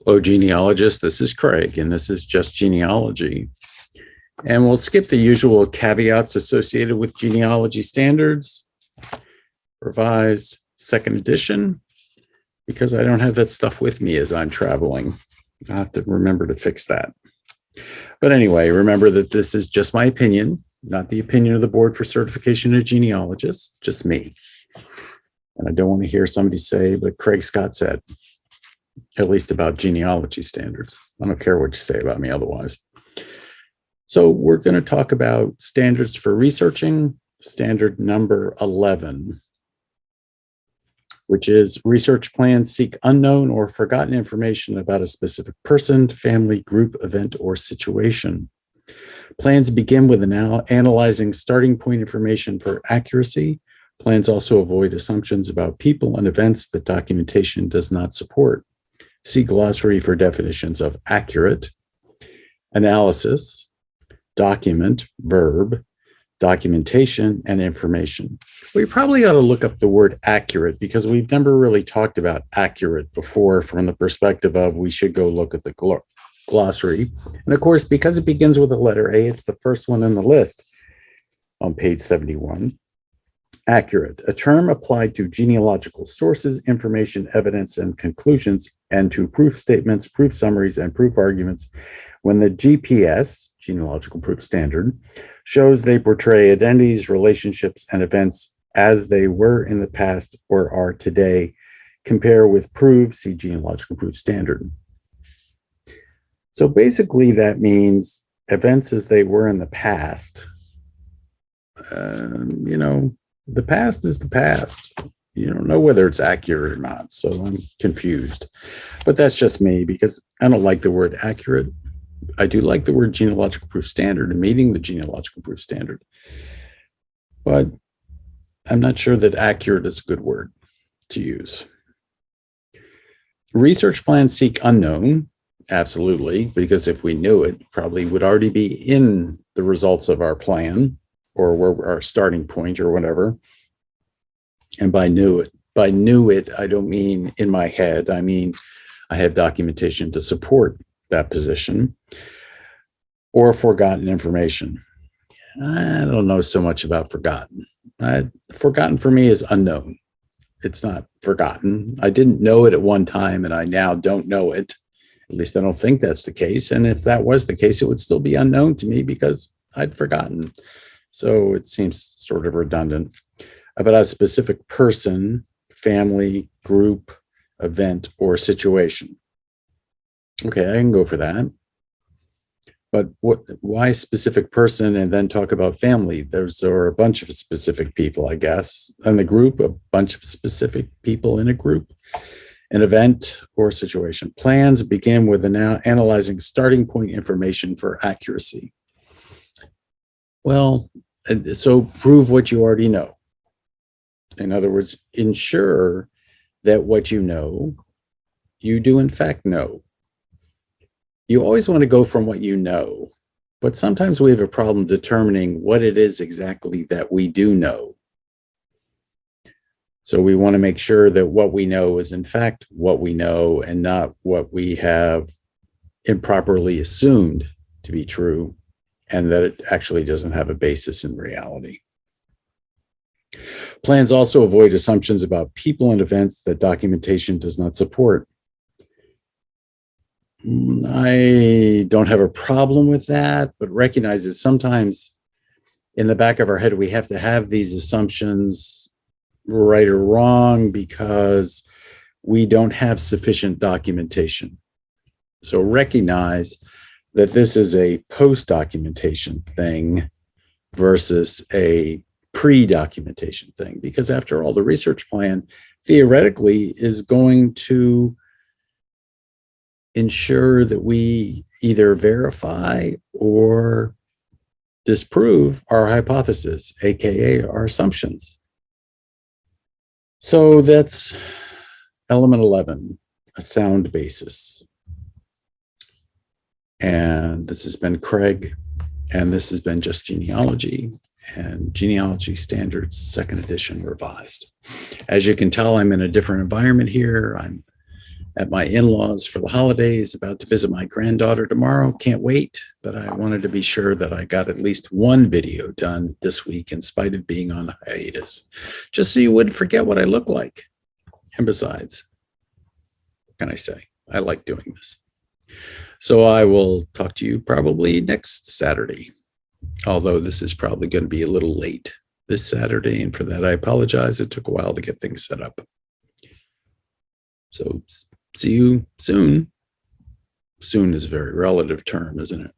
Hello, genealogists. This is Craig, and this is Just Genealogy. And we'll skip the usual caveats associated with Genealogy Standards, revised second edition, because I don't have that stuff with me as I'm traveling. I'll have to remember to fix that. But anyway, remember that this is just my opinion, not the opinion of the Board for Certification of Genealogists, just me. And I don't want to hear somebody say, but Craig Scott said, at least about genealogy standards. I don't care what you say about me otherwise. So we're going to talk about standards for researching, standard number 11, which is research plans seek unknown or forgotten information about a specific person, family, group, event, or situation. Plans begin with analyzing starting point information for accuracy. Plans also avoid assumptions about people and events that documentation does not support. See glossary for definitions of accurate, analysis, document, verb, documentation, and information. We probably ought to look up the word accurate because we've never really talked about accurate before from the perspective of we should go look at the glossary. And of course, because it begins with the letter A, it's the first one in the list on page 71. Accurate, a term applied to genealogical sources, information, evidence, and conclusions, and to proof statements, proof summaries, and proof arguments when the GPS, genealogical proof standard, shows they portray identities, relationships, and events as they were in the past or are today. Compare with prove, see genealogical proof standard. So basically that means events as they were in the past. The past is the past. You don't know whether it's accurate or not, so I'm confused. But that's just me because I don't like the word accurate. I do like the word genealogical proof standard and meeting the genealogical proof standard. But I'm not sure that accurate is a good word to use. Research plans seek unknown, absolutely, because if we knew it, probably would already be in the results of our plan or where our starting point or whatever. And by knew it, I don't mean in my head. I mean, I have documentation to support that position or forgotten information. I don't know so much about forgotten. Forgotten for me is unknown. It's not forgotten. I didn't know it at one time and I now don't know it. At least I don't think that's the case. And if that was the case, it would still be unknown to me because I'd forgotten. So it seems sort of redundant. About a specific person, family, group, event, or situation. Okay, I can go for that. But why specific person and then talk about family? There are a bunch of specific people, I guess. And the group, a bunch of specific people in a group. An event or situation. Plans begin with analyzing starting point information for accuracy. Well, so prove what you already know. In other words, ensure that what you know, you do in fact know. You always want to go from what you know, but sometimes we have a problem determining what it is exactly that we do know. So we want to make sure that what we know is in fact what we know and not what we have improperly assumed to be true, and that it actually doesn't have a basis in reality. Plans also avoid assumptions about people and events that documentation does not support. I don't have a problem with that, but recognize that sometimes in the back of our head, we have to have these assumptions right or wrong because we don't have sufficient documentation. So recognize that this is a post-documentation thing versus a pre-documentation thing, because after all, the research plan theoretically is going to ensure that we either verify or disprove our hypothesis, aka our assumptions. So that's element 11, a sound basis. And this has been Craig, and this has been Just Genealogy and Genealogy Standards, second edition revised. As you can tell, I'm in a different environment here. I'm at my in-laws for the holidays, about to visit my granddaughter tomorrow. Can't wait, but I wanted to be sure that I got at least one video done this week in spite of being on hiatus, just so you wouldn't forget what I look like. And besides, what can I say? I like doing this. So I will talk to you probably next Saturday, although this is probably going to be a little late this Saturday, and for that I apologize. It took a while to get things set up. So see you soon. Soon is a very relative term, isn't it?